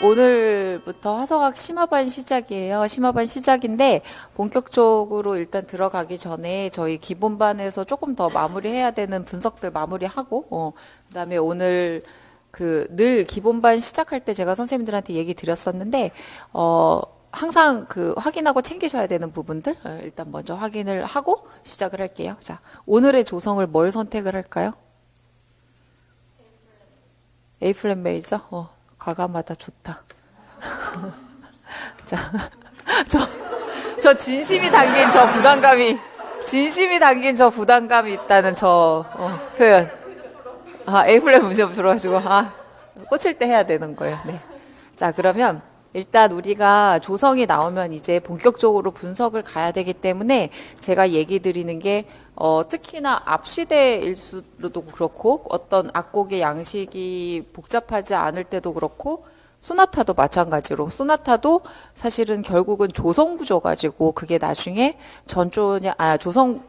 오늘부터 화성학 심화반 시작이에요. 심화반 시작인데 본격적으로 일단 들어가기 전에 저희 기본반에서 조금 더 마무리해야 되는 분석들 마무리하고 그다음에 오늘 늘 기본반 시작할 때 제가 선생님들한테 얘기 드렸었는데 항상 확인하고 챙기셔야 되는 부분들 일단 먼저 확인을 하고 시작을 할게요. 자, 오늘의 조성을 뭘 선택을 할까요? A 플랫 메이저? 과감하다, 좋다. 자, 저 진심이 담긴 저 부담감이 있다는 표현. A 플랫 문제 들어가지고, 꽂힐 때 해야 되는 거예요. 네. 자, 그러면 일단 우리가 조성이 나오면 이제 본격적으로 분석을 가야 되기 때문에 제가 얘기 드리는 게 특히나 앞시대일수도 그렇고 어떤 악곡의 양식이 복잡하지 않을 때도 그렇고 소나타도 마찬가지로 소나타도 사실은 결국은 조성 구조 가지고 그게 나중에 조성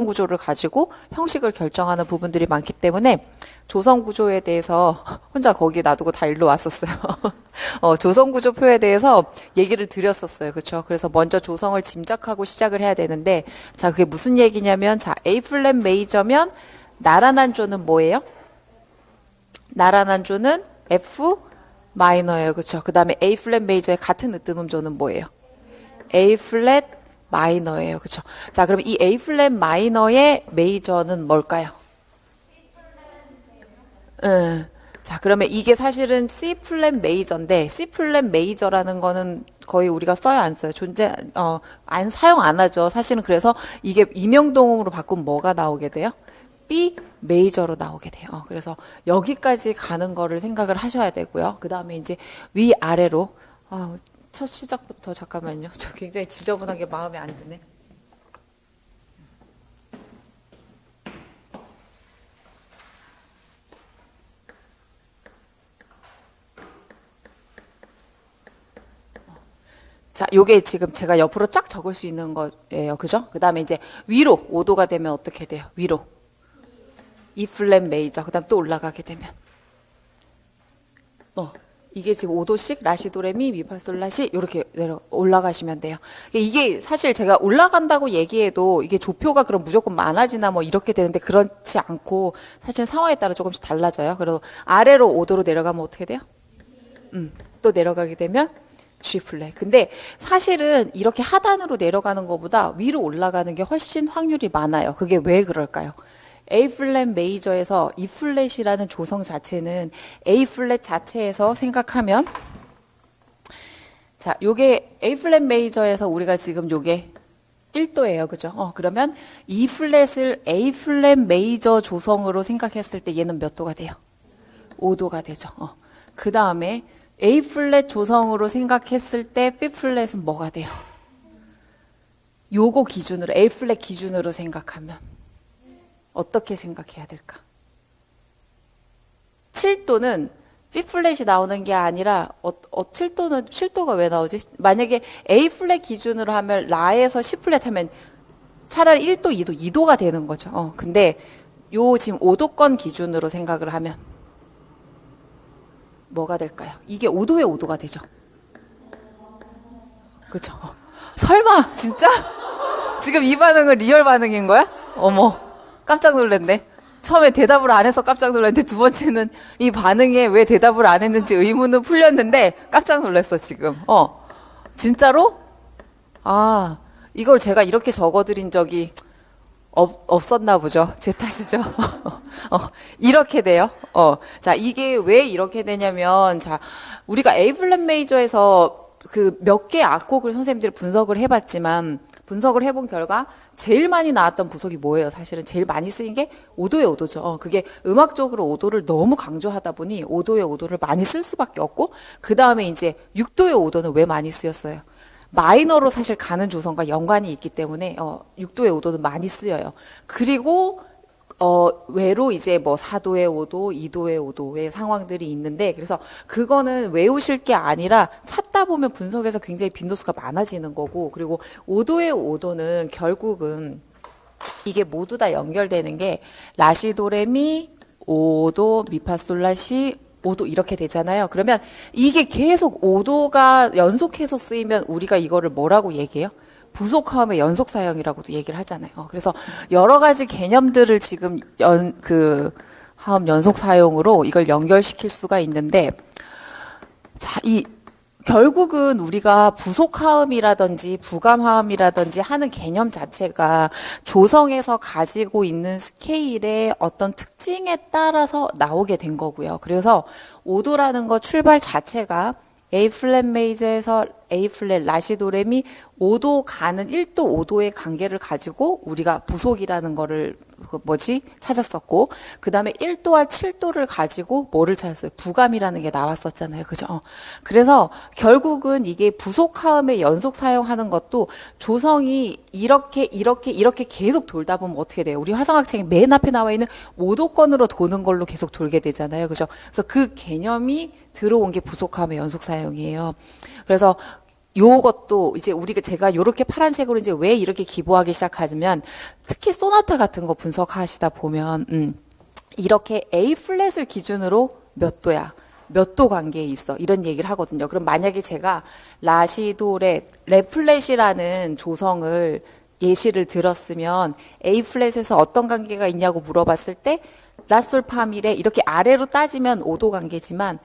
구조를 가지고 형식을 결정하는 부분들이 많기 때문에 조성 구조에 대해서 혼자 거기 놔두고 다 일로 왔었어요. 조성 구조표에 대해서 얘기를 드렸었어요. 그렇죠? 그래서 먼저 조성을 짐작하고 시작을 해야 되는데 자, 그게 무슨 얘기냐면 자, A 플랫 메이저면 나란한 조는 뭐예요? 나란한 조는 F 마이너예요. 그렇죠? 그다음에 A 플랫 메이저의 같은 으뜸음조는 뭐예요? A 플랫 마이너예요. 그렇죠? 자, 그럼 이 A 플랫 마이너의 메이저는 뭘까요? 자, 그러면 이게 사실은 C 플랫 메이저인데 C 플랫 메이저라는 거는 거의 우리가 써요, 안 써요? 사용 안 하죠. 사실은 그래서 이게 임용동음으로 바꾸면 뭐가 나오게 돼요? B 메이저로 나오게 돼요. 그래서 여기까지 가는 거를 생각을 하셔야 되고요. 그 다음에 이제 위아래로 첫 시작부터 잠깐만요. 저 굉장히 지저분하게 마음에 안 드네. 자, 요게 지금 제가 옆으로 쫙 적을 수 있는 거예요. 그죠? 그 다음에 이제 위로 5도가 되면 어떻게 돼요? 위로. E 플랫 메이저. 그 다음 또 올라가게 되면. 이게 지금 5도씩 라시도레미 미파솔라시 이렇게 올라가시면 돼요. 이게 사실 제가 올라간다고 얘기해도 이게 조표가 그럼 무조건 많아지나 뭐 이렇게 되는데 그렇지 않고 사실 상황에 따라 조금씩 달라져요. 그래서 아래로 5도로 내려가면 어떻게 돼요? 또 내려가게 되면 G 플랫. 근데 사실은 이렇게 하단으로 내려가는 것보다 위로 올라가는 게 훨씬 확률이 많아요. 그게 왜 그럴까요? A 플랫 메이저에서 E 플랫이라는 조성 자체는 A 플랫 자체에서 생각하면 자, 요게 A 플랫 메이저에서 우리가 지금 요게 1도예요. 그죠? 그러면 E 플랫을 A 플랫 메이저 조성으로 생각했을 때 얘는 몇 도가 돼요? 5도가 되죠. 그 다음에 A 플랫 조성으로 생각했을 때 B 플랫은 뭐가 돼요? 요거 기준으로 A 플랫 기준으로 생각하면 어떻게 생각해야 될까? 7도는 B 플랫이 나오는 게 아니라 7도가 왜 나오지? 만약에 A 플랫 기준으로 하면 라에서 C 플랫 하면 차라리 1도, 2도, 2도가 되는 거죠. 근데 요 지금 5도권 기준으로 생각을 하면 뭐가 될까요? 이게 5도에 5도가 되죠. 그쵸? 설마 진짜? 지금 이 반응은 리얼 반응인 거야? 어머, 깜짝 놀랐네. 처음에 대답을 안 해서 깜짝 놀랐는데 두 번째는 이 반응에 왜 대답을 안 했는지 의문은 풀렸는데 깜짝 놀랐어 지금. 진짜로? 이걸 제가 이렇게 적어드린 적이 없었나 보죠. 제 탓이죠. 이렇게 돼요. 자, 이게 왜 이렇게 되냐면, 자, 우리가 A 플랫 메이저에서 몇 개 악곡을 선생님들이 분석을 해봤지만, 분석을 해본 결과, 제일 많이 나왔던 부속이 뭐예요? 사실은 제일 많이 쓰인 게 5도의 5도죠. 그게 음악적으로 5도를 너무 강조하다 보니 5도의 5도를 많이 쓸 수밖에 없고, 그 다음에 이제 6도의 5도는 왜 많이 쓰였어요? 마이너로 사실 가는 조성과 연관이 있기 때문에 6도의 5도는 많이 쓰여요. 그리고 외로 이제 뭐 4도의 5도, 2도의 5도의 상황들이 있는데 그래서 그거는 외우실 게 아니라 찾다 보면 분석에서 굉장히 빈도수가 많아지는 거고 그리고 5도의 5도는 결국은 이게 모두 다 연결되는 게 라시도레미 5도 미파솔라시 5도 이렇게 되잖아요. 그러면 이게 계속 5도가 연속해서 쓰이면 우리가 이거를 뭐라고 얘기해요? 부속화음의 연속 사용이라고도 얘기를 하잖아요. 그래서 여러 가지 개념들을 지금 화음 연속 사용으로 이걸 연결시킬 수가 있는데, 자, 결국은 우리가 부속화음이라든지 부감화음이라든지 하는 개념 자체가 조성에서 가지고 있는 스케일의 어떤 특징에 따라서 나오게 된 거고요. 그래서 5도라는 거 출발 자체가 A 플랫 메이저에서 A 플랫 라시도레미 5도 가는 1도 5도의 관계를 가지고 우리가 부속이라는 거를 찾았었고, 그 다음에 1도와 7도를 가지고 뭐를 찾았어요? 부감이라는 게 나왔었잖아요. 그죠? 그래서 결국은 이게 부속화음의 연속 사용하는 것도 조성이 이렇게 계속 돌다 보면 어떻게 돼요? 우리 화성학생이 맨 앞에 나와 있는 5도권으로 도는 걸로 계속 돌게 되잖아요. 그죠? 그래서 그 개념이 들어온 게 부속화음의 연속 사용이에요. 그래서 요것도 이제 제가 요렇게 파란색으로 이제 왜 이렇게 기보하기 시작하면, 특히 소나타 같은 거 분석하시다 보면 이렇게 A 플랫을 기준으로 몇 도야, 몇 도 관계에 있어, 이런 얘기를 하거든요. 그럼 만약에 제가 라시도레 플랫이라는 조성을 예시를 들었으면 A 플랫에서 어떤 관계가 있냐고 물어봤을 때 라솔파미레 이렇게 아래로 따지면 5도 관계지만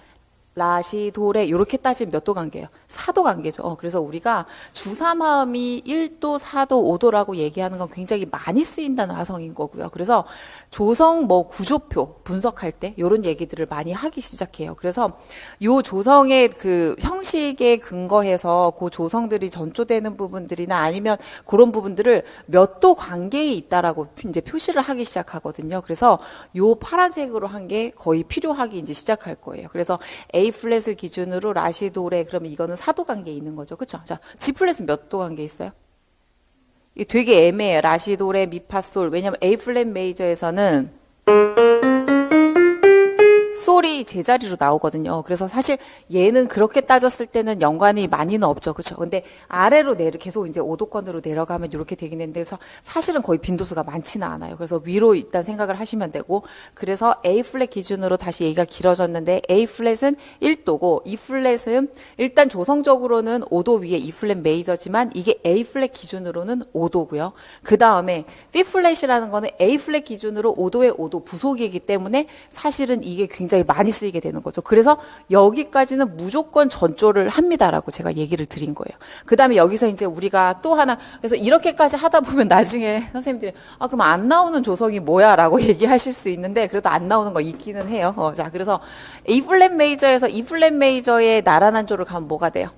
라시도레 이렇게 따지면 몇 도 관계예요? 4도 관계죠. 그래서 우리가 주사마음이 1도, 4도, 5도라고 얘기하는 건 굉장히 많이 쓰인다는 화성인 거고요. 그래서 조성 구조표 분석할 때 이런 얘기들을 많이 하기 시작해요. 그래서 요 조성의 그 형식에 근거해서 그 조성들이 전조되는 부분들이나 아니면 그런 부분들을 몇 도 관계에 있다라고 이제 표시를 하기 시작하거든요. 그래서 요 파란색으로 한 게 거의 필요하기 이제 시작할 거예요. 그래서 A 플랫을 기준으로 라시도레, 그러면 이거는 4도 관계에 있는 거죠. 그렇죠? 자, G 플랫은 몇 도 관계에 있어요? 이게 되게 애매해요. 라시도레, 미파솔. 왜냐면 A 플랫 메이저에서는 솔이 제자리로 나오거든요. 그래서 사실 얘는 그렇게 따졌을 때는 연관이 많이는 없죠. 그렇죠? 근데 아래로 계속 이제 5도권으로 내려가면 이렇게 되긴 했는데, 그래서 사실은 거의 빈도수가 많지는 않아요. 그래서 위로 일단 생각을 하시면 되고, 그래서 A 플랫 기준으로 다시 얘기가 길어졌는데, A 플랫은 1도고 E 플랫은 일단 조성적으로는 5도 위에 E 플랫 메이저지만 이게 A 플랫 기준으로는 5도고요. 그 다음에 B 플랫이라는 거는 A 플랫 기준으로 5도의 5도 부속이기 때문에 사실은 이게 굉장히 많이 쓰이게 되는 거죠. 그래서 여기까지는 무조건 전조를 합니다라고 제가 얘기를 드린 거예요. 그 다음에 여기서 이제 우리가 또 하나, 그래서 이렇게까지 하다 보면 나중에 선생님들이 그럼 안 나오는 조성이 뭐야? 라고 얘기하실 수 있는데, 그래도 안 나오는 거 있기는 해요. 자, 그래서 A 플랫 메이저에서 E 플랫 메이저의 나란한 조를 가면 뭐가 돼요?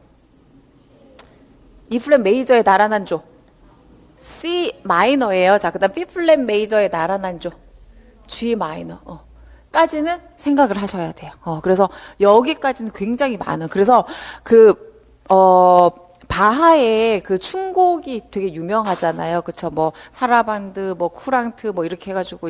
E 플랫 메이저의 나란한 조 C 마이너예요. 자, 그 다음 B 플랫 메이저의 나란한 조 G 마이너. 까지는 생각을 하셔야 돼요. 그래서 여기까지는 굉장히 많은. 그래서 바하의 그 춤곡이 되게 유명하잖아요. 그쵸? 사라반드, 쿠랑트, 이렇게 해가지고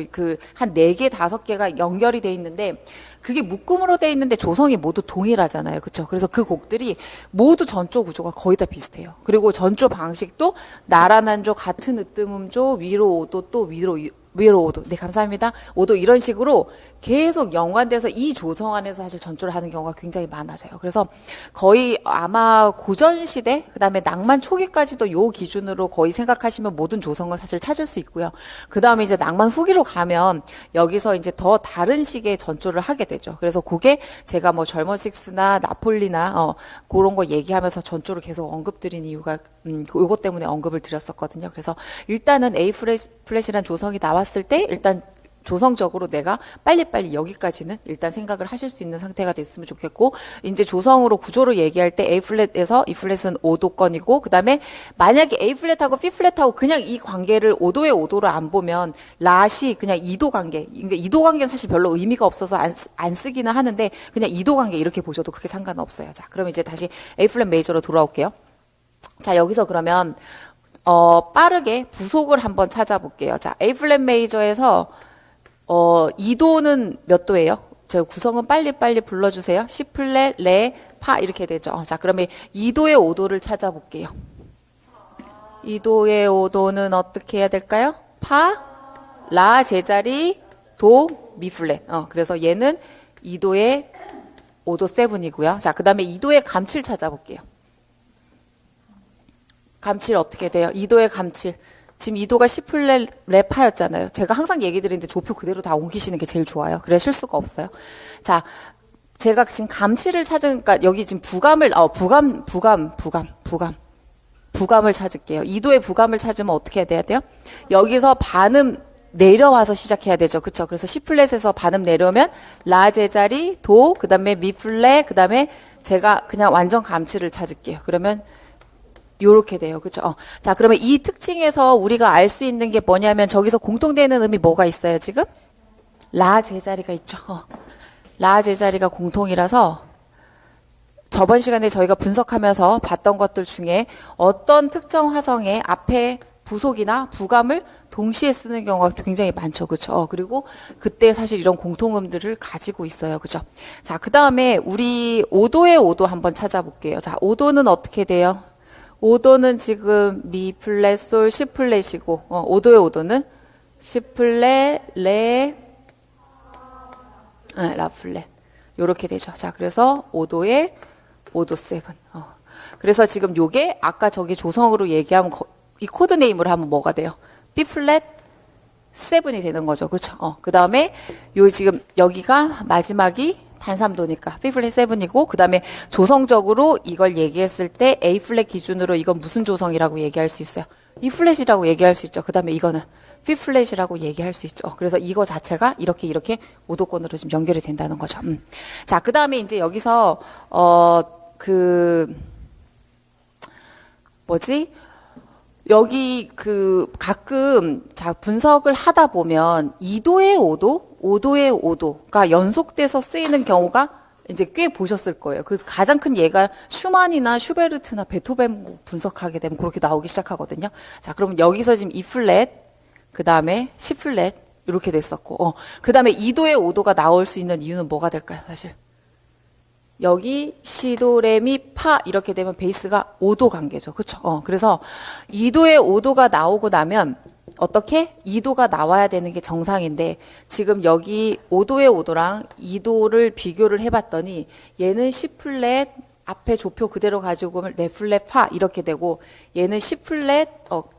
한 4개, 5개가 연결이 돼 있는데, 그게 묶음으로 돼 있는데 조성이 모두 동일하잖아요. 그쵸? 그래서 그 곡들이 모두 전조 구조가 거의 다 비슷해요. 그리고 전조 방식도 나란한 조, 같은 으뜸음조, 위로 5도, 또 위로 5도. 네, 감사합니다. 5도 이런 식으로 계속 연관돼서 이 조성 안에서 사실 전조를 하는 경우가 굉장히 많아져요. 그래서 거의 아마 고전시대, 그 다음에 낭만 초기까지도 요 기준으로 거의 생각하시면 모든 조성은 사실 찾을 수 있고요. 그 다음에 이제 낭만 후기로 가면 여기서 이제 더 다른 식의 전조를 하게 되죠. 그래서 그게 제가 젊은 식스나 나폴리나 그런 거 얘기하면서 전조를 계속 언급드린 이유가 요것 때문에 언급을 드렸었거든요. 그래서 일단은 A 플랫이란 조성이 나왔을 때 일단 조성적으로 내가 빨리빨리 여기까지는 일단 생각을 하실 수 있는 상태가 됐으면 좋겠고, 이제 조성으로 구조로 얘기할 때 A 플랫에서 E 플랫은 5도권이고, 그 다음에 만약에 A 플랫하고 B 플랫하고 그냥 이 관계를 5도에 5도로 안 보면 라시 그냥 2도 관계, 그러니까 2도 관계는 사실 별로 의미가 없어서 안 쓰기는 하는데 그냥 2도 관계 이렇게 보셔도 그게 상관없어요. 자, 그럼 이제 다시 A 플랫 메이저로 돌아올게요. 자, 여기서 그러면 빠르게 부속을 한번 찾아볼게요. 자, A 플랫 메이저에서 2도는 몇 도예요? 저 구성은 빨리빨리 불러주세요. C 플랫, 레, 파 이렇게 되죠. 자, 그러면 2도의 5도를 찾아볼게요. 2도의 5도는 어떻게 해야 될까요? 파, 라 제자리, 도, 미 플랫. 그래서 얘는 2도의 5도 7이고요. 자, 그 다음에 2도의 감칠 찾아볼게요. 감칠 어떻게 돼요? 2도의 감칠. 지금 2도가 10플랫 레파였잖아요. 제가 항상 얘기 드리는데 조표 그대로 다 옮기시는 게 제일 좋아요. 그래 실수가 없어요. 자, 제가 지금 감칠을 찾으니까 여기 지금 부감을 찾을게요. 2도의 부감을 찾으면 어떻게 해야 돼요? 여기서 반음 내려와서 시작해야 되죠. 그쵸? 그래서 C 플랫에서 반음 내려오면 라 제자리, 도, 그 다음에 미 플랫, 그 다음에 제가 그냥 완전 감칠을 찾을게요. 그러면 요렇게 돼요. 그쵸? 자, 그러면 이 특징에서 우리가 알 수 있는 게 뭐냐면 저기서 공통되는 음이 뭐가 있어요, 지금? 라 제자리가 있죠. 라 제자리가 공통이라서 저번 시간에 저희가 분석하면서 봤던 것들 중에 어떤 특정 화성의 앞에 부속이나 부감을 동시에 쓰는 경우가 굉장히 많죠. 그렇죠? 그리고 그때 사실 이런 공통음들을 가지고 있어요. 그죠? 자, 그 다음에 우리 5도의 5도 한번 찾아볼게요. 자, 5도는 어떻게 돼요? 5도는 지금 미 플랫, 솔, 시 플랫이고 5도의 5도는 시 플랫, 레, 라 플랫 요렇게 되죠. 자, 그래서 5도의 5도 7. 그래서 지금 요게 아까 저기 조성으로 얘기하면 이 코드 네임으로 하면 뭐가 돼요? B 플랫 7이 되는 거죠. 그렇죠? 그 다음에 요 지금 여기가 마지막이 단삼도니까 B 플랫 7이고 그 다음에 조성적으로 이걸 얘기했을 때 A 플랫 기준으로 이건 무슨 조성이라고 얘기할 수 있어요? E 플랫이라고 얘기할 수 있죠. 그 다음에 이거는 B 플랫이라고 얘기할 수 있죠. 그래서 이거 자체가 이렇게 5도권으로 지금 연결이 된다는 거죠. 자, 그 다음에 이제 여기서 여기 가끔 자 분석을 하다 보면 2도의 5도, 5도의 5도가 연속돼서 쓰이는 경우가 이제 꽤 보셨을 거예요. 그래서 가장 큰 예가 슈만이나 슈베르트나 베토벤 분석하게 되면 그렇게 나오기 시작하거든요. 자, 그러면 여기서 지금 E 플랫, 그 다음에 C 플랫 이렇게 됐었고, 그 다음에 2도의 5도가 나올 수 있는 이유는 뭐가 될까요, 사실? 여기 시도 레미 파 이렇게 되면 베이스가 5도 관계죠. 그렇죠? 그래서 2도의 5도가 나오고 나면 어떻게? 2도가 나와야 되는 게 정상인데 지금 여기 5도의 5도랑 2도를 비교를 해봤더니 얘는 C 플랫 앞에 조표 그대로 가지고 오면 레 플랫 파 이렇게 되고 얘는 C 플랫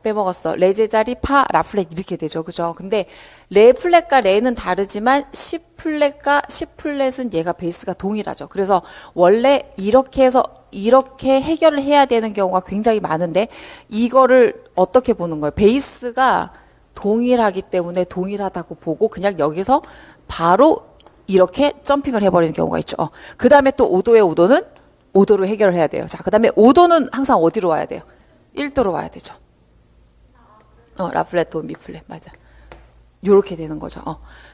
빼먹었어. 레 제자리 파 라 플랫 이렇게 되죠. 그죠? 근데 레 플랫과 레는 다르지만 C 플랫과 C 플랫은 얘가 베이스가 동일하죠. 그래서 원래 이렇게 해서 이렇게 해결을 해야 되는 경우가 굉장히 많은데 이거를 어떻게 보는 거예요? 베이스가 동일하기 때문에 동일하다고 보고 그냥 여기서 바로 이렇게 점핑을 해버리는 경우가 있죠. 그 다음에 또 5도의 5도는 5도로 해결을 해야 돼요. 자, 그 다음에 5도는 항상 어디로 와야 돼요? 1도로 와야 되죠. 라 플랫, 도, 미 플랫. 맞아. 요렇게 되는 거죠.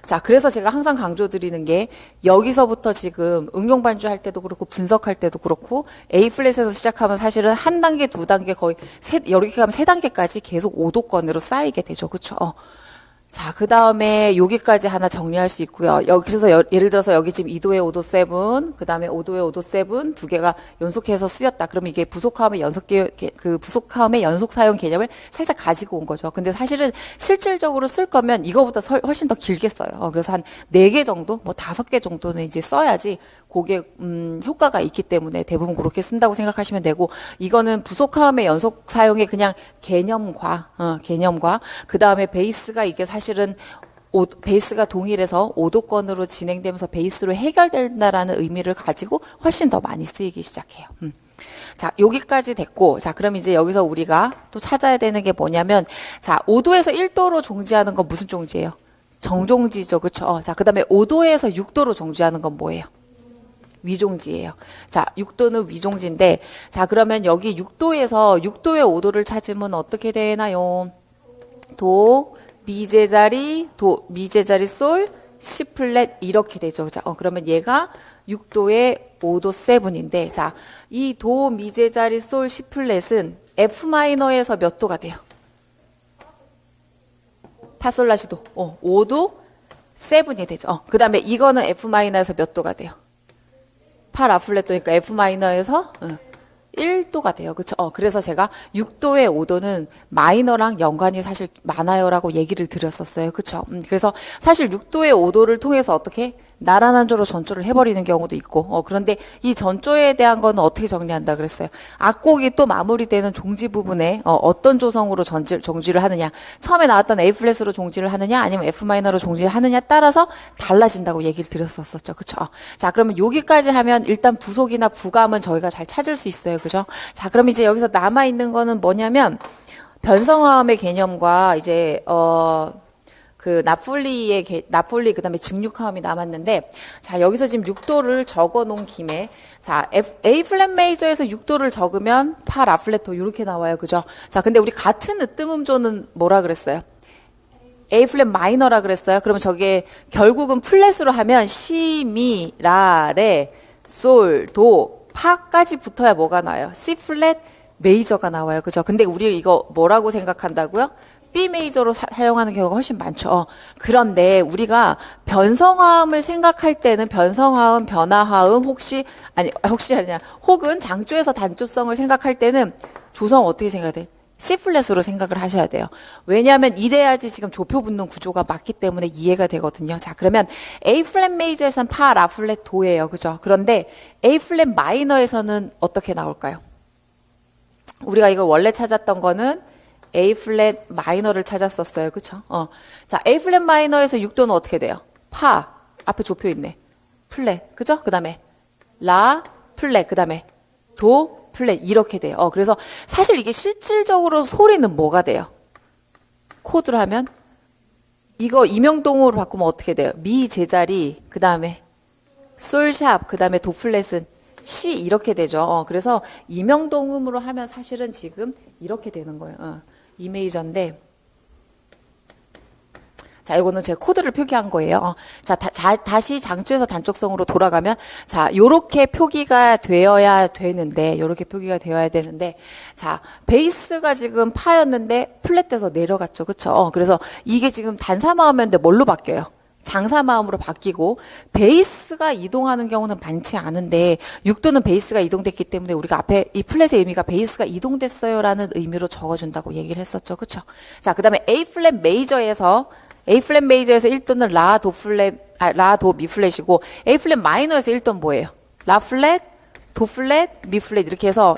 자, 그래서 제가 항상 강조드리는 게 여기서부터 지금 응용 반주할 때도 그렇고 분석할 때도 그렇고 A 플랫에서 시작하면 사실은 한 단계, 두 단계 거의 이렇게 가면 세 단계까지 계속 5도권으로 쌓이게 되죠. 그렇죠? 자, 그 다음에 여기까지 하나 정리할 수 있고요. 그래서 예를 들어서 여기 지금 2도의 5도 7, 그 다음에 5도의 5도 7 두 개가 연속해서 쓰였다. 그러면 이게 부속화음의 부속화음의 연속 사용 개념을 살짝 가지고 온 거죠. 근데 사실은 실질적으로 쓸 거면 이거보다 훨씬 더 길게 써요. 그래서 한 4개 정도, 뭐 5개 정도는 이제 써야지 그게 효과가 있기 때문에 대부분 그렇게 쓴다고 생각하시면 되고 이거는 부속화음의 연속 사용의 그냥 개념과 그 다음에 베이스가 이게 사실은 베이스가 동일해서 5도권으로 진행되면서 베이스로 해결된다라는 의미를 가지고 훨씬 더 많이 쓰이기 시작해요. 자, 여기까지 됐고, 자, 그럼 이제 여기서 우리가 또 찾아야 되는 게 뭐냐면, 자, 5도에서 1도로 종지하는 건 무슨 종지예요? 정종지죠, 그쵸? 자, 그 다음에 5도에서 6도로 종지하는 건 뭐예요? 위종지예요. 자, 6도는 위종지인데, 자, 그러면 여기 6도에서 6도의 5도를 찾으면 어떻게 되나요? 도, 미 제자리, 솔, C 플랫 이렇게 되죠. 자, 그러면 얘가 6도의 5도 7인데, 자, 이 도, 미 제자리, 솔, C 플랫은 F 마이너에서 몇 도가 돼요? 파솔라시도. 5도 7이 되죠. 그 다음에 이거는 F 마이너에서 몇 도가 돼요? 파 라 플랫도니까 F 마이너에서 1도가 돼요. 그쵸? 그래서 제가 6도의 5도는 마이너랑 연관이 사실 많아요라고 얘기를 드렸었어요. 그쵸? 그래서 사실 6도의 5도를 통해서 어떻게 나란한 조로 전조를 해버리는 경우도 있고, 그런데 이 전조에 대한 거는 어떻게 정리한다 그랬어요? 악곡이 또 마무리되는 종지 부분에 어떤 조성으로 정지를 하느냐, 처음에 나왔던 A 플랫으로 종지를 하느냐, 아니면 F 마이너로 종지를 하느냐에 따라서 달라진다고 얘기를 드렸었죠, 그쵸? 자, 그러면 여기까지 하면 일단 부속이나 부감은 저희가 잘 찾을 수 있어요, 그죠? 자, 그럼 이제 여기서 남아 있는 거는 뭐냐면 변성화음의 개념과 이제 나폴리 그다음에 증류화음이 남았는데, 자, 여기서 지금 6도를 적어 놓은 김에, 자, A 플랫 메이저에서 6도를 적으면 파 라플레토 이렇게 나와요. 그죠? 자, 근데 우리 같은 으뜸음조는 뭐라 그랬어요? A 플랫 마이너라 그랬어요. 그러면 저게 결국은 플랫으로 하면 시, 미, 라, 레, 솔, 도, 파까지 붙어야 뭐가 나와요? C 플랫 메이저가 나와요. 그죠? 근데 우리 이거 뭐라고 생각한다고요? B 메이저로 사용하는 경우가 훨씬 많죠. 그런데 우리가 변성화음을 생각할 때는 변성화음, 변화화음, 혹은 장조에서 단조성을 생각할 때는 조성 어떻게 생각해야 돼? C 플랫으로 생각을 하셔야 돼요. 왜냐하면 이래야지 지금 좁혀 붙는 구조가 맞기 때문에 이해가 되거든요. 자, 그러면 A 플랫 메이저에서는 파, 라 플랫, 도예요. 그죠? 그런데 A 플랫 마이너에서는 어떻게 나올까요? 우리가 이걸 원래 찾았던 거는 A 플랫 마이너를 찾았었어요. 그쵸? 자, A 플랫 마이너에서 6도는 어떻게 돼요? 파, 앞에 좁혀 있네. 플랫, 그죠? 그 다음에 라, 플랫, 그 다음에 도, 플랫, 이렇게 돼요. 그래서 사실 이게 실질적으로 소리는 뭐가 돼요? 코드로 하면 이거 임영동으로 바꾸면 어떻게 돼요? 미 제자리, 그 다음에 솔샵, 그 다음에 도 플랫은 C 이렇게 되죠. 그래서 임영동음으로 하면 사실은 지금 이렇게 되는 거예요. E 메이저인데, 자, 이거는 제가 코드를 표기한 거예요. 자, 다시 장조에서 단쪽성으로 돌아가면, 자, 요렇게 표기가 되어야 되는데, 자, 베이스가 지금 파였는데 플랫돼서 내려갔죠. 그쵸? 그래서 이게 지금 단사마음인데 뭘로 바뀌어요? 장사마음으로 바뀌고, 베이스가 이동하는 경우는 많지 않은데 6도는 베이스가 이동됐기 때문에 우리가 앞에 이 플랫의 의미가 베이스가 이동됐어요라는 의미로 적어준다고 얘기를 했었죠. 그쵸? 자, 그 다음에 A 플랫 메이저에서 1도는 라, 도 플랫, 라, 도, 미 플랫이고, A 플랫 마이너에서 1도는 뭐예요? 라 플랫, 도 플랫, 미 플랫 이렇게 해서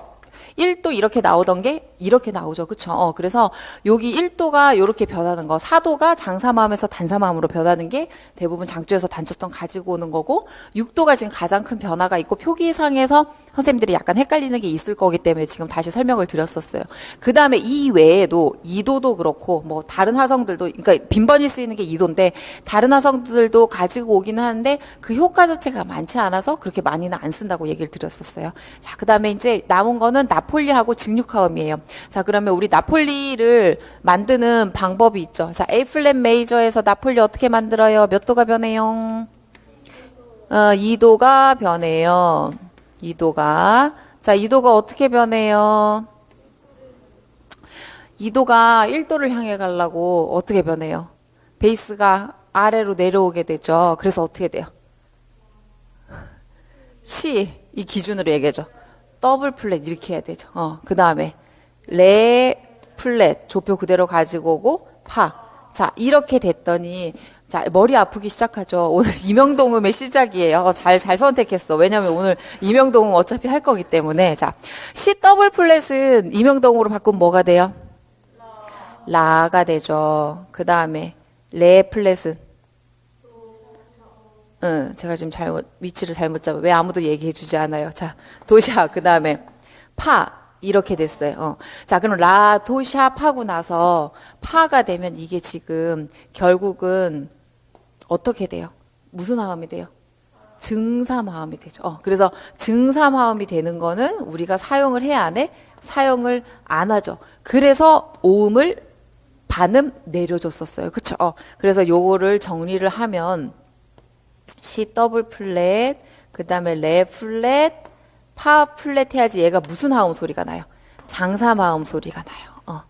1도 이렇게 나오던 게 이렇게 나오죠. 그쵸? 그래서 여기 1도가 이렇게 변하는 거, 4도가 장사마음에서 단사마음으로 변하는 게 대부분 장조에서 단조성 가지고 오는 거고, 6도가 지금 가장 큰 변화가 있고, 표기상에서 선생님들이 약간 헷갈리는 게 있을 거기 때문에 지금 다시 설명을 드렸었어요. 그 다음에 이 외에도 2도도 그렇고, 뭐 다른 화성들도, 그러니까 빈번히 쓰이는 게 2도인데, 다른 화성들도 가지고 오기는 하는데, 그 효과 자체가 많지 않아서 그렇게 많이는 안 쓴다고 얘기를 드렸었어요. 자, 그 다음에 이제 남은 거는 나폴리하고 직육화음이에요. 자, 그러면 우리 나폴리를 만드는 방법이 있죠. 자, A 플랫 메이저에서 나폴리 어떻게 만들어요? 몇 도가 변해요? 2도가 변해요. 2도가. 자, 2도가 어떻게 변해요? 2도가 1도를 향해 가려고 어떻게 변해요? 베이스가 아래로 내려오게 되죠. 그래서 어떻게 돼요? C, 이 기준으로 얘기하죠. 더블 플랫 이렇게 해야 되죠. 그 다음에 레 플랫 조표 그대로 가지고 오고 파. 자, 이렇게 됐더니 자, 머리 아프기 시작하죠. 오늘 임영동음의 시작이에요. 잘 선택했어. 왜냐면 오늘 임영동음 어차피 할 거기 때문에. 자, C 더블 플랫은 임영동으로 바꾸면 뭐가 돼요? 라가 되죠. 그 다음에 레 플랫은 제가 지금 위치를 잘못 잡아. 왜 아무도 얘기해 주지 않아요? 자, 도샤, 그 다음에 파. 이렇게 됐어요. 자, 그럼 라, 도, 샤, 파고 나서 파가 되면 이게 지금 결국은 어떻게 돼요? 무슨 화음이 돼요? 증사화음이 되죠. 그래서 증사화음이 되는 거는 우리가 사용을 해야 안 해? 사용을 안 하죠. 그래서 오음을 반음 내려줬었어요. 그쵸? 그래서 요거를 정리를 하면 C 더블 플랫, 그 다음에 레 플랫, 파 플랫 해야지 얘가 무슨 화음 소리가 나요? 장사마음 소리가 나요.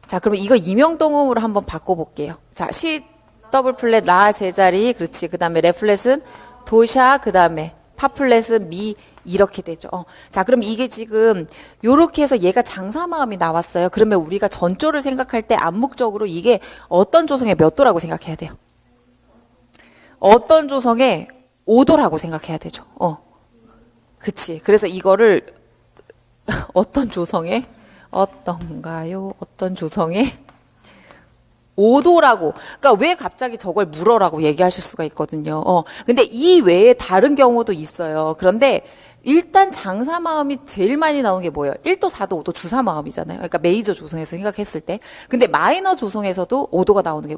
자, 그럼 이거 임영동음으로 한번 바꿔볼게요. 자, C 더블 플랫 라 제자리, 그렇지. 그 다음에 레 플랫은 도샤, 그 다음에 파 플랫은 미, 이렇게 되죠. 자, 그럼 이게 지금 요렇게 해서 얘가 장사마음이 나왔어요. 그러면 우리가 전조를 생각할 때 암묵적으로 이게 어떤 조성의 몇 도라고 생각해야 돼요? 어떤 조성의 5도라고 생각해야 되죠. 그치. 그래서 이거를 어떤 조성의 어떤가요? 어떤 조성의 5도라고. 그러니까 왜 갑자기 저걸 물어라고 얘기하실 수가 있거든요. 근데 이 외에 다른 경우도 있어요. 그런데 일단 장사 마음이 제일 많이 나오는 게 뭐예요? 1도, 4도, 5도 주사 마음이잖아요. 그러니까 메이저 조성에서 생각했을 때. 근데 마이너 조성에서도 5도가 나오는 게,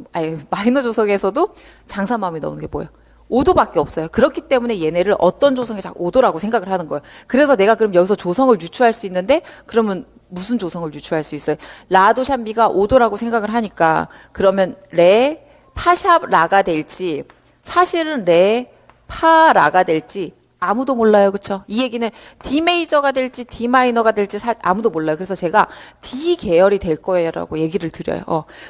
마이너 조성에서도 장사 마음이 나오는 게 뭐예요? 5도밖에 없어요. 그렇기 때문에 얘네를 어떤 조성에 자꾸 5도라고 생각을 하는 거예요. 그래서 내가 그럼 여기서 조성을 유추할 수 있는데, 그러면 무슨 조성을 유추할 수 있어요? 라도 샵미가 5도라고 생각을 하니까, 그러면 레, 파샵 라가 될지, 사실은 레, 파 라가 될지, 아무도 몰라요. 그쵸? 이 얘기는 D 메이저가 될지 D 마이너가 될지 아무도 몰라요. 그래서 제가 D 계열이 될 거예요 라고 얘기를 드려요.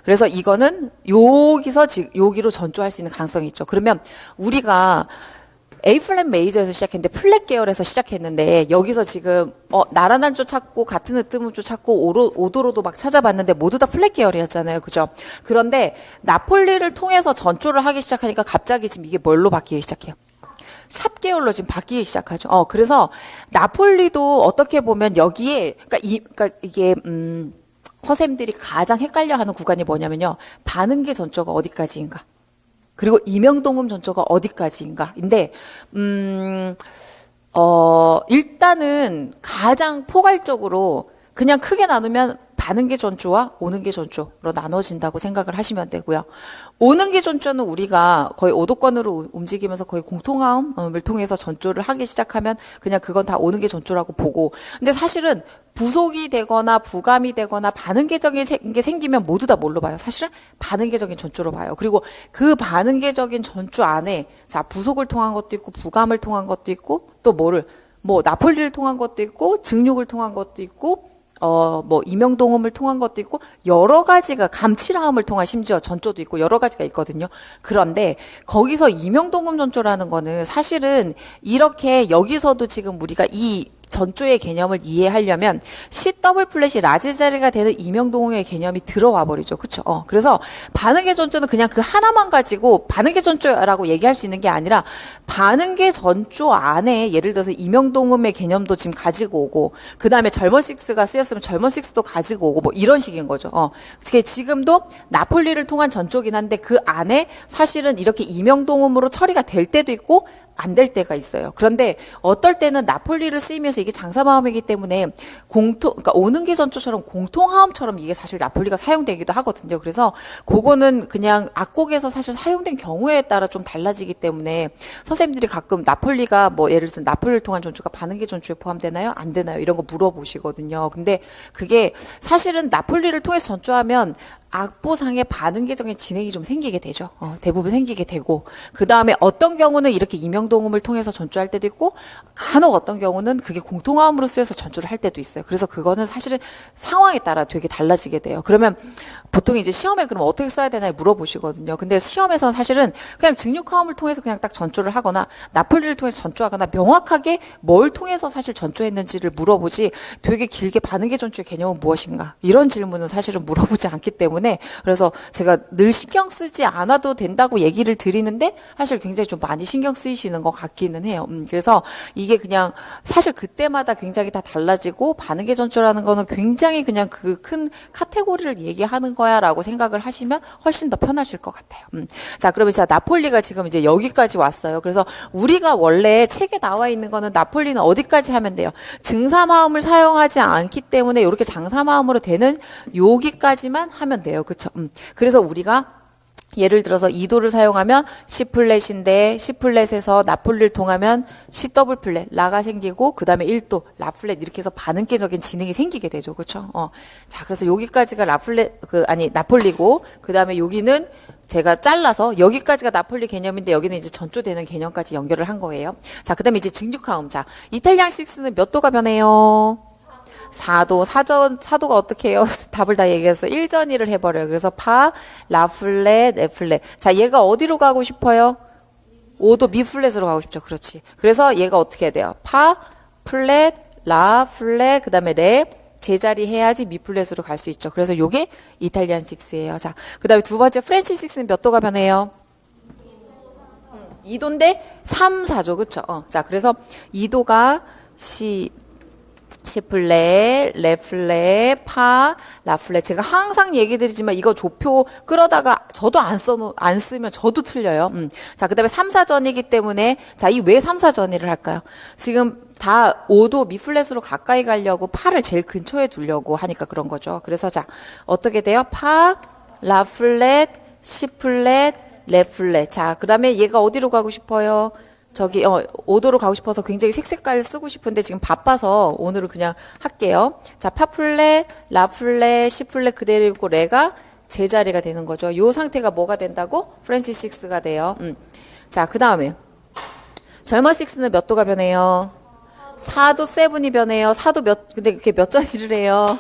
그래서 이거는 여기서 여기로 전조할 수 있는 가능성이 있죠. 그러면 우리가 A 플랫 메이저에서 시작했는데 플랫 계열에서 시작했는데 여기서 지금 나란한 조 찾고 같은 으뜸조 찾고 오도로도 막 찾아봤는데 모두 다 플랫 계열이었잖아요. 그죠? 그런데 나폴리를 통해서 전조를 하기 시작하니까 갑자기 지금 이게 뭘로 바뀌기 시작해요? 샵 계열로 지금 바뀌기 시작하죠. 그래서 나폴리도 어떻게 보면 여기에 그러니까 이게 선생님들이 가장 헷갈려하는 구간이 뭐냐면요. 반응계 전조가 어디까지인가? 그리고 이명동음 전조가 어디까지인가?인데 일단은 가장 포괄적으로 그냥 크게 나누면 반응계 전조와 오는계 전조로 나눠진다고 생각을 하시면 되고요. 오는계 전조는 우리가 거의 오도권으로 움직이면서 거의 공통화음을 통해서 전조를 하기 시작하면 그냥 그건 다 오는계 전조라고 보고, 근데 사실은 부속이 되거나 부감이 되거나 반응계적인 게 생기면 모두 다 뭘로 봐요? 사실은 반응계적인 전조로 봐요. 그리고 그 반응계적인 전조 안에 자 부속을 통한 것도 있고 부감을 통한 것도 있고 또 나폴리를 통한 것도 있고 증육을 통한 것도 있고 이명동음을 통한 것도 있고, 여러 가지가, 감칠화음을 통한 심지어 전조도 있고, 여러 가지가 있거든요. 그런데, 거기서 이명동음 전조라는 거는 사실은 이렇게 여기서도 지금 우리가 이 전조의 개념을 이해하려면 C 더블 플랫이 라지 자리가 되는 이명동음의 개념이 들어와 버리죠. 그쵸? 그래서 반응계 전조는 그냥 그 하나만 가지고 반응계 전조라고 얘기할 수 있는 게 아니라 반응계 전조 안에 예를 들어서 이명동음의 개념도 지금 가지고 오고 그 다음에 젊은 식스가 쓰였으면 젊은 식스도 가지고 오고 이런 식인 거죠. 지금도 나폴리를 통한 전조긴 한데 그 안에 사실은 이렇게 이명동음으로 처리가 될 때도 있고 안 될 때가 있어요. 그런데 어떨 때는 나폴리를 쓰이면서 이게 장사마음이기 때문에 그러니까 오는계 전조처럼 공통화음처럼 이게 사실 나폴리가 사용되기도 하거든요. 그래서 그거는 그냥 악곡에서 사실 사용된 경우에 따라 좀 달라지기 때문에 선생님들이 가끔 나폴리가 예를 들어서 나폴리를 통한 전조가 반응계 전조에 포함되나요? 안 되나요? 이런 거 물어보시거든요. 근데 그게 사실은 나폴리를 통해서 전조하면 악보상의 반응계적인 진행이 좀 생기게 되죠. 대부분 생기게 되고 그 다음에 어떤 경우는 이렇게 이명동음을 통해서 전조할 때도 있고 간혹 어떤 경우는 그게 공통화음으로 쓰여서 전조를 할 때도 있어요. 그래서 그거는 사실은 상황에 따라 되게 달라지게 돼요. 그러면 보통 이제 시험에 그럼 어떻게 써야 되나 물어보시거든요. 근데 시험에서 사실은 그냥 증육화음을 통해서 그냥 딱 전조를 하거나 나폴리를 통해서 전조하거나 명확하게 뭘 통해서 사실 전조했는지를 물어보지 되게 길게 반응계 전조의 개념은 무엇인가 이런 질문은 사실은 물어보지 않기 때문에 그래서 제가 늘 신경 쓰지 않아도 된다고 얘기를 드리는데 사실 굉장히 좀 많이 신경 쓰이시는 것 같기는 해요. 그래서 이게 그냥 사실 그때마다 굉장히 다 달라지고 반응계 전조라는 거는 굉장히 그냥 그 큰 카테고리를 얘기하는 거야라고 생각을 하시면 훨씬 더 편하실 것 같아요. 자, 그러면 자 나폴리가 지금 이제 여기까지 왔어요. 그래서 우리가 원래 책에 나와 있는 거는 나폴리는 어디까지 하면 돼요? 증사마음을 사용하지 않기 때문에 이렇게 장사마음으로 되는 여기까지만 하면 돼요. 그쵸? 그래서 우리가 예를 들어서 2도를 사용하면 C 플랫인데 C 플랫에서 나폴리를 통하면 C 더블 플랫 라가 생기고 그 다음에 1도 라 플랫 이렇게 해서 반응계적인 진행이 생기게 되죠. 그렇죠? 자, 그래서 여기까지가 나폴리고 그 다음에 여기는 제가 잘라서 여기까지가 나폴리 개념인데 여기는 이제 전조되는 개념까지 연결을 한 거예요. 자, 그 다음에 이제 증축화음. 자, 이탈리안 6는 몇 도가 변해요? 4도, 4도가 어떻게 해요? 답을 다 얘기해서 1전이를 해버려요. 그래서 파, 라 플랫, 레 플랫. 자, 얘가 어디로 가고 싶어요? 5도 미 플랫으로 가고 싶죠. 그렇지. 그래서 얘가 어떻게 해야 돼요? 파, 플랫, 라 플랫, 그 다음에 레, 제자리 해야지 미 플랫으로 갈 수 있죠. 그래서 요게 이탈리안 6예요. 자, 그 다음에 두 번째 프렌치 6는 몇 도가 변해요? 2도인데 3, 4죠. 그쵸? 자, 그래서 2도가 C 플랫, 레 플랫, 파, 라 플랫. 제가 항상 얘기 드리지만 이거 조표 끌어다가 저도 안 쓰면 저도 틀려요. 자, 그 다음에 3, 4전이기 때문에 자, 이 왜 3, 4전이를 할까요? 지금 다 5도 미 플랫으로 가까이 가려고 파를 제일 근처에 두려고 하니까 그런 거죠. 그래서 자, 어떻게 돼요? 파, 라 플랫, C 플랫, 레 플랫. 자, 그 다음에 얘가 어디로 가고 싶어요? 저기 5도로 가고 싶어서 굉장히 색깔 쓰고 싶은데 지금 바빠서 오늘은 그냥 할게요. 자, 파 플랫, 라 플랫, C 플랫 그대로 있고 레가 제자리가 되는 거죠. 요 상태가 뭐가 된다고? 프렌치 6가 돼요. 자, 그 다음에 젊은 6는 몇 도가 변해요? 4도 7이 변해요. 4도 근데 그게 몇 전이를 해요?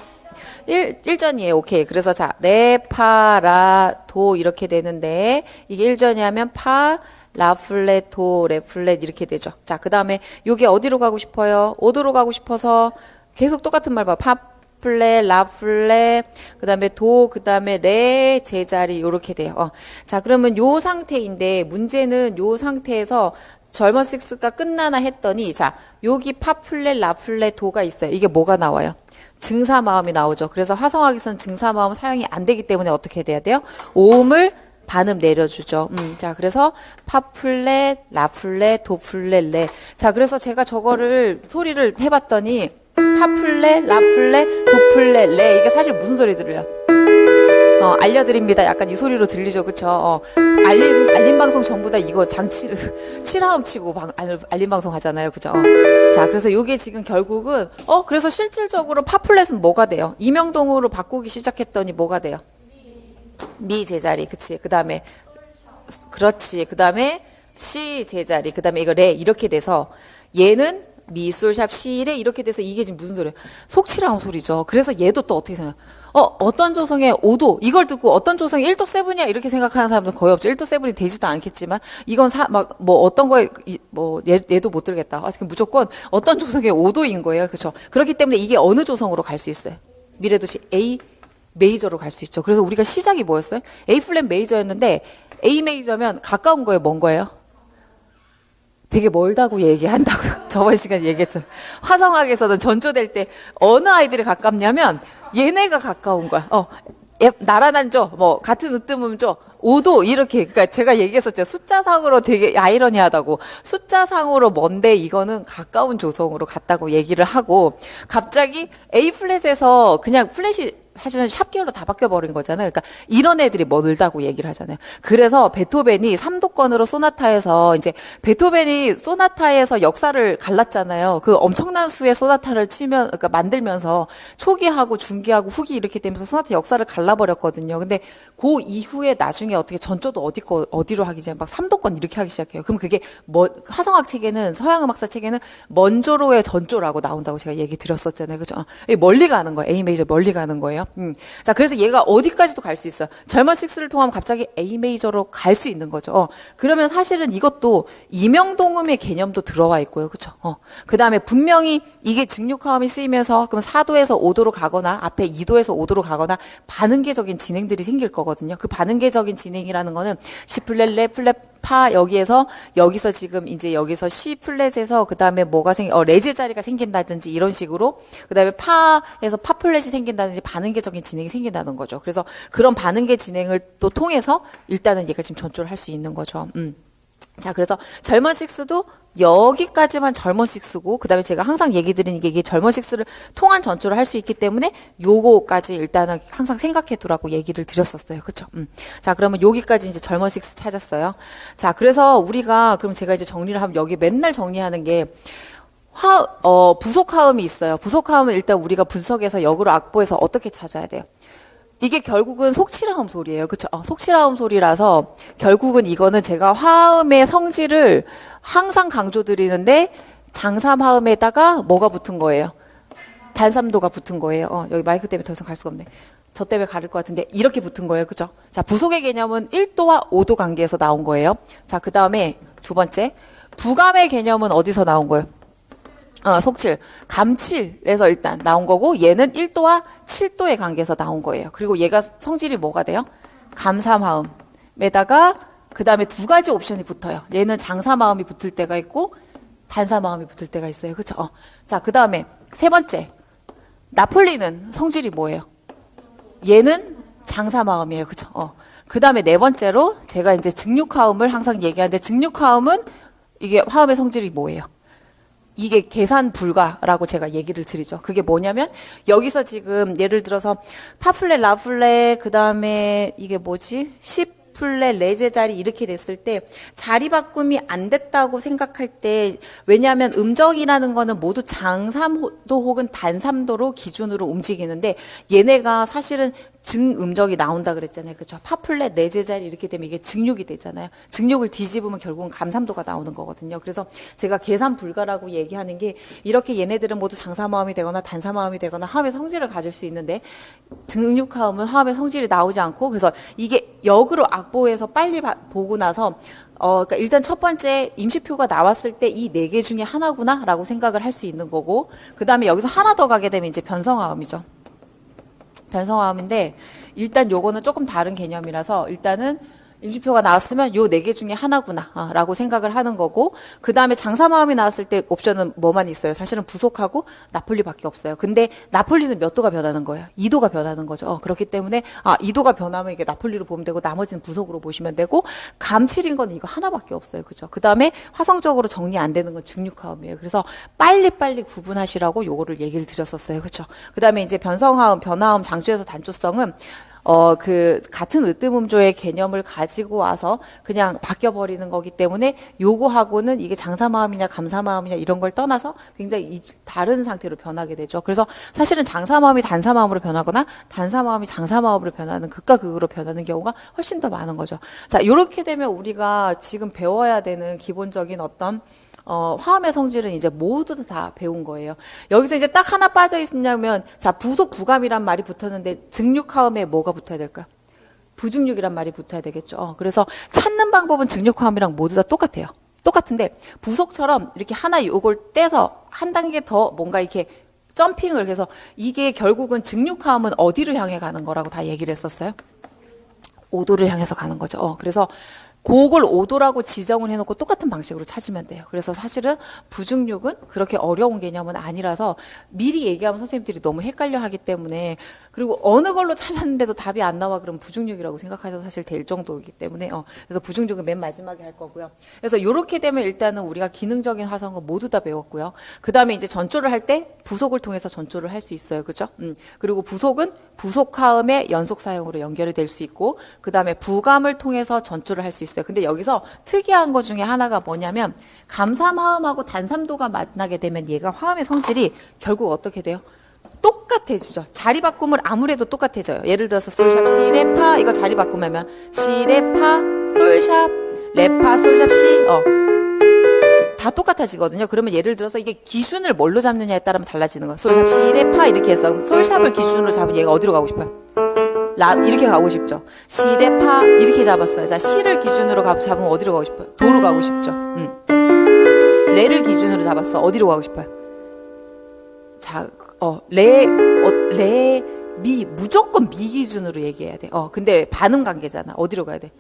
1전이에요. 오케이. 그래서 자, 레, 파, 라, 도 이렇게 되는데 이게 1전이 하면 파, 라 플랫, 도, 레 플랫 이렇게 되죠. 자, 그 다음에 요게 어디로 가고 싶어요? 5도로 가고 싶어서 계속 똑같은 말 봐. 파 플랫, 라 플랫, 그 다음에 도, 그 다음에 레, 제자리 요렇게 돼요. 자, 그러면 요 상태인데 문제는 요 상태에서 젊은 6가 끝나나 했더니 자, 여기 파 플랫, 라 플랫, 도가 있어요. 이게 뭐가 나와요? 증사마음이 나오죠. 그래서 화성학에서는 증사마음 사용이 안 되기 때문에 어떻게 돼야 돼요? 오음을 반음 내려주죠. 자, 그래서 파 플랫, 라 플랫, 도 플랫, 레. 자, 그래서 제가 저거를 소리를 해봤더니 파 플랫, 라 플랫, 도 플랫, 레. 이게 사실 무슨 소리 들려요? 알려드립니다. 약간 이 소리로 들리죠, 그쵸? 알림 방송 전부 다 이거 장치를 칠하음 치고 알림 방송 하잖아요, 그죠? 자, 그래서 요게 지금 결국은 그래서 실질적으로 파 플랫은 뭐가 돼요? 이명동으로 바꾸기 시작했더니 뭐가 돼요? 미 제자리, 그치? 그 다음에, 그렇지. 그 다음에 C 제자리, 그 다음에 이거 레, 이렇게 돼서 얘는 미, 솔, 샵, 시, 레 이렇게 돼서 이게 지금 무슨 소리예요? 속치라운 소리죠. 그래서 얘도 또 어떻게 생각해요? 어떤 조성에 5도, 이걸 듣고 어떤 조성에 1도 7이야? 이렇게 생각하는 사람은 거의 없죠. 1도 7이 되지도 않겠지만, 이건 어떤 거에, 얘도 못 들겠다. 그럼 무조건 어떤 조성에 5도인 거예요. 그렇죠? 그렇기 때문에 이게 어느 조성으로 갈 수 있어요? 미래도시 A, 메이저로 갈 수 있죠. 그래서 우리가 시작이 뭐였어요? A 플랫 메이저였는데 A 메이저면 가까운 거예요? 먼 거예요? 되게 멀다고 얘기한다고 저번 시간에 얘기했죠. 화성학에서는 전조될 때 어느 아이들이 가깝냐면 얘네가 가까운 거야. 나란한죠. 같은 으뜸음죠. 5도 이렇게 그러니까 제가 얘기했었죠. 숫자상으로 되게 아이러니하다고. 숫자상으로 먼데 이거는 가까운 조성으로 갔다고 얘기를 하고 갑자기 A 플랫에서 그냥 플랫이 사실은 샵계열로 다 바뀌어버린 거잖아요. 그러니까 이런 애들이 멀다고 얘기를 하잖아요. 그래서 베토벤이 3도권으로 소나타에서 이제 베토벤이 소나타에서 역사를 갈랐잖아요. 그 엄청난 수의 소나타를 그러니까 만들면서 초기하고 중기하고 후기 이렇게 되면서 소나타 역사를 갈라버렸거든요. 근데 그 이후에 나중에 어떻게 전조도 어디로 하기 전에 막 3도권 이렇게 하기 시작해요. 그럼 그게 화성학 책에는 서양음악사 책에는 먼조로의 전조라고 나온다고 제가 얘기 드렸었잖아요. 그죠? 멀리 가는 거예요. A 메이저 멀리 가는 거예요. 자, 그래서 얘가 어디까지도 갈 수 있어요. 젊은 6를 통하면 갑자기 A 메이저로 갈 수 있는 거죠. 그러면 사실은 이것도 이명동음의 개념도 들어와 있고요. 그쵸? 그 다음에 분명히 이게 증류화음이 쓰이면서 그럼 4도에서 5도로 가거나 앞에 2도에서 5도로 가거나 반응계적인 진행들이 생길 거거든요. 그 반응계적인 진행이라는 거는 C 플랫, 레 플랫, 파 여기서 지금 이제 여기서 C 플랫에서 그 다음에 레 제자리가 생긴다든지 이런 식으로 그 다음에 파에서 파 플랫이 생긴다든지 반응계적인 진행이 생긴다는 거죠. 그래서 그런 반응계 진행을 또 통해서 일단은 얘가 지금 전조를 할 수 있는 거죠. 자, 그래서 젊은 6도 여기까지만 젊은 6고 그 다음에 제가 항상 얘기 드리는 게 이게 젊은 6를 통한 전조를 할 수 있기 때문에 요거까지 일단은 항상 생각해 두라고 얘기를 드렸었어요. 그쵸? 자, 그러면 여기까지 이제 젊은 6 찾았어요. 자, 그래서 우리가 그럼 제가 이제 정리를 하면 여기 맨날 정리하는 게 부속화음이 있어요. 부속화음은 일단 우리가 분석해서 역으로 악보에서 어떻게 찾아야 돼요? 이게 결국은 속치라음 소리예요. 그쵸? 속치라음 소리라서 결국은 이거는 제가 화음의 성질을 항상 강조드리는데 장삼화음에다가 뭐가 붙은 거예요? 단삼도가 붙은 거예요. 여기 마이크 때문에 더 이상 갈 수가 없네. 저 때문에 가를 것 같은데 이렇게 붙은 거예요. 그죠? 자, 부속의 개념은 1도와 5도 관계에서 나온 거예요. 자, 그 다음에 두 번째 부감의 개념은 어디서 나온 거예요? 속칠, 감칠에서 일단 나온 거고 얘는 1도와 7도의 관계에서 나온 거예요. 그리고 얘가 성질이 뭐가 돼요? 감삼화음에다가 그 다음에 두 가지 옵션이 붙어요. 얘는 장사마음이 붙을 때가 있고 단사마음이 붙을 때가 있어요. 그쵸? 자, 그 다음에 세 번째. 나폴리는 성질이 뭐예요? 얘는 장사마음이에요. 그쵸? 그 다음에 네 번째로 제가 이제 증육화음을 항상 얘기하는데 증육화음은 이게 화음의 성질이 뭐예요? 이게 계산 불가라고 제가 얘기를 드리죠. 그게 뭐냐면 여기서 지금 예를 들어서 파플레, 라플레 그 다음에 이게 뭐지? 시플레, 레제 자리 이렇게 됐을 때 자리 바꿈이 안 됐다고 생각할 때 왜냐하면 음정이라는 거는 모두 장삼도 혹은 단삼도로 기준으로 움직이는데 얘네가 사실은 증음정이 나온다 그랬잖아요. 그렇죠? 파플렛, 레제자리 이렇게 되면 이게 증육이 되잖아요. 증육을 뒤집으면 결국은 감삼도가 나오는 거거든요. 그래서 제가 계산 불가라고 얘기하는 게 이렇게 얘네들은 모두 장사마음이 되거나 단사마음이 되거나 화음의 성질을 가질 수 있는데 증육화음은 화음의 성질이 나오지 않고 그래서 이게 역으로 악보에서 빨리 보고 나서 그러니까 일단 첫 번째 임시표가 나왔을 때 이 네 개 중에 하나구나라고 생각을 할 수 있는 거고 그 다음에 여기서 하나 더 가게 되면 이제 변성화음이죠. 변성화음인데 일단 요거는 조금 다른 개념이라서 일단은 임시표가 나왔으면 요 네 개 중에 하나구나 라고 생각을 하는 거고 그 다음에 장사마음이 나왔을 때 옵션은 뭐만 있어요? 사실은 부속하고 나폴리밖에 없어요. 근데 나폴리는 몇 도가 변하는 거예요? 2도가 변하는 거죠. 그렇기 때문에 2도가 변하면 이게 나폴리로 보면 되고 나머지는 부속으로 보시면 되고 감칠인 건 이거 하나밖에 없어요. 그죠? 그 다음에 화성적으로 정리 안 되는 건 증육화음이에요. 그래서 빨리빨리 구분하시라고 요거를 얘기를 드렸었어요. 그죠? 그 다음에 이제 변성화음, 변화음, 장수에서 단조성은 그 같은 으뜸음조의 개념을 가지고 와서 그냥 바뀌어버리는 거기 때문에 요거하고는 이게 장사마음이냐 감사마음이냐 이런 걸 떠나서 굉장히 다른 상태로 변하게 되죠. 그래서 사실은 장사마음이 단사마음으로 변하거나 단사마음이 장사마음으로 변하는 극과 극으로 변하는 경우가 훨씬 더 많은 거죠. 자, 요렇게 되면 우리가 지금 배워야 되는 기본적인 어떤 화음의 성질은 이제 모두 다 배운 거예요. 여기서 이제 딱 하나 빠져 있냐면, 자, 부속 부감이란 말이 붙었는데, 증육화음에 뭐가 붙어야 될까요? 부증육이란 말이 붙어야 되겠죠. 그래서 찾는 방법은 증육화음이랑 모두 다 똑같아요. 똑같은데, 부속처럼 이렇게 하나 요걸 떼서 한 단계 더 뭔가 이렇게 점핑을 해서, 이게 결국은 증육화음은 어디로 향해 가는 거라고 다 얘기를 했었어요? 5도를 향해서 가는 거죠. 그래서, 그걸 5도라고 지정을 해놓고 똑같은 방식으로 찾으면 돼요. 그래서 사실은 부증육은 그렇게 어려운 개념은 아니라서 미리 얘기하면 선생님들이 너무 헷갈려 하기 때문에 그리고 어느 걸로 찾았는데도 답이 안 나와 그러면 부증육이라고 생각하셔도 사실 될 정도이기 때문에 그래서 부증육은 맨 마지막에 할 거고요. 그래서 이렇게 되면 일단은 우리가 기능적인 화성은 모두 다 배웠고요. 그 다음에 이제 전조를 할 때 부속을 통해서 전조를 할 수 있어요. 그죠? 그리고 부속은 부속화음의 연속 사용으로 연결이 될 수 있고 그 다음에 부감을 통해서 전조를 할 수 있어요. 근데 여기서 특이한 것 중에 하나가 뭐냐면 감삼화음하고 단삼도가 만나게 되면 얘가 화음의 성질이 결국 어떻게 돼요? 똑같아지죠. 자리 바꿈을 아무래도 똑같아져요. 예를 들어서 솔샵 시레파 이거 자리 바꾸면 시레파 솔샵 레파 솔샵 시 다 똑같아지거든요. 그러면 예를 들어서 이게 기준을 뭘로 잡느냐에 따르면 달라지는 거예요. 솔샵 시레파 이렇게 해서 그럼 솔샵을 기준으로 잡으면 얘가 어디로 가고 싶어요? 라 이렇게 가고 싶죠. 시레파 이렇게 잡았어요. 자, 시를 기준으로 잡으면 어디로 가고 싶어요? 도로 가고 싶죠. 레를 기준으로 잡았어. 어디로 가고 싶어요? 자, 레, 미 무조건 미 기준으로 얘기해야 돼. 근데 반음 관계잖아. 어디로 가야 돼?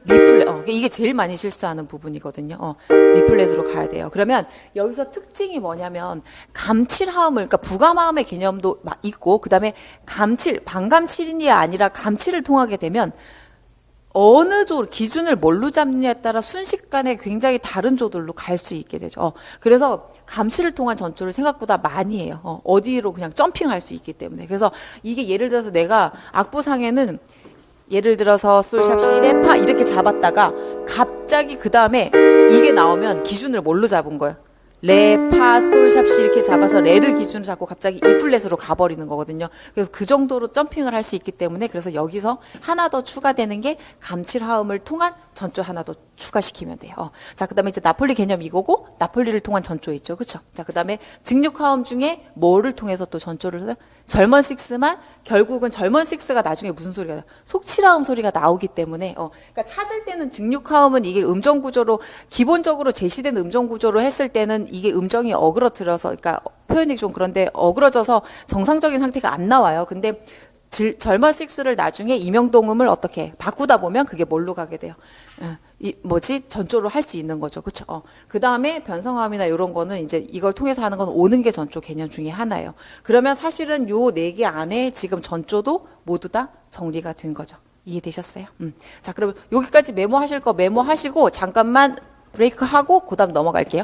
리플렛. 이게 제일 많이 실수하는 부분이거든요. 리플렛으로 가야 돼요. 그러면 여기서 특징이 뭐냐면 감칠화음을 그러니까 부감화음의 개념도 있고 그다음에 감칠 반감칠이 아니라 감칠을 통하게 되면 어느 조 기준을 뭘로 잡느냐에 따라 순식간에 굉장히 다른 조들로 갈 수 있게 되죠. 그래서 감칠을 통한 전조를 생각보다 많이 해요. 어디로 그냥 점핑할 수 있기 때문에. 그래서 이게 예를 들어서 내가 악보상에는 예를 들어서 솔샵 시레파 이렇게 잡았다가 갑자기 그 다음에 이게 나오면 기준을 뭘로 잡은 거예요? 레, 파, 솔, 샵, 시 이렇게 잡아서 레를 기준으로 잡고 갑자기 E 플랫으로 가버리는 거거든요. 그래서 그 정도로 점핑을 할 수 있기 때문에 그래서 여기서 하나 더 추가되는 게 감칠화음을 통한 전조 하나 더 추가시키면 돼요. 자, 그 다음에 이제 나폴리 개념 이거고 나폴리를 통한 전조 있죠. 그쵸? 자, 그 다음에 증육화음 중에 뭐를 통해서 또 전조를 해요? 절먼 식스만 결국은 절먼 식스가 나중에 무슨 소리가 나요? 속칠화음 소리가 나오기 때문에 그러니까 찾을 때는 증육화음은 이게 음정 구조로 기본적으로 제시된 음정 구조로 했을 때는 이게 음정이 어그러들어서 그러니까 표현이 좀 그런데 어그러져서 정상적인 상태가 안 나와요. 근데 절먼 식스를 나중에 임영동음을 어떻게 바꾸다 보면 그게 뭘로 가게 돼요? 전조를 할 수 있는 거죠. 그쵸? 그 다음에 변성암이나 이런 거는 이제 이걸 통해서 하는 건 오는 게 전조 개념 중에 하나예요. 그러면 사실은 요 네 개 안에 지금 전조도 모두 다 정리가 된 거죠. 이해되셨어요? 자, 그러면 여기까지 메모하실 거 메모하시고 잠깐만 브레이크 하고 그 다음 넘어갈게요.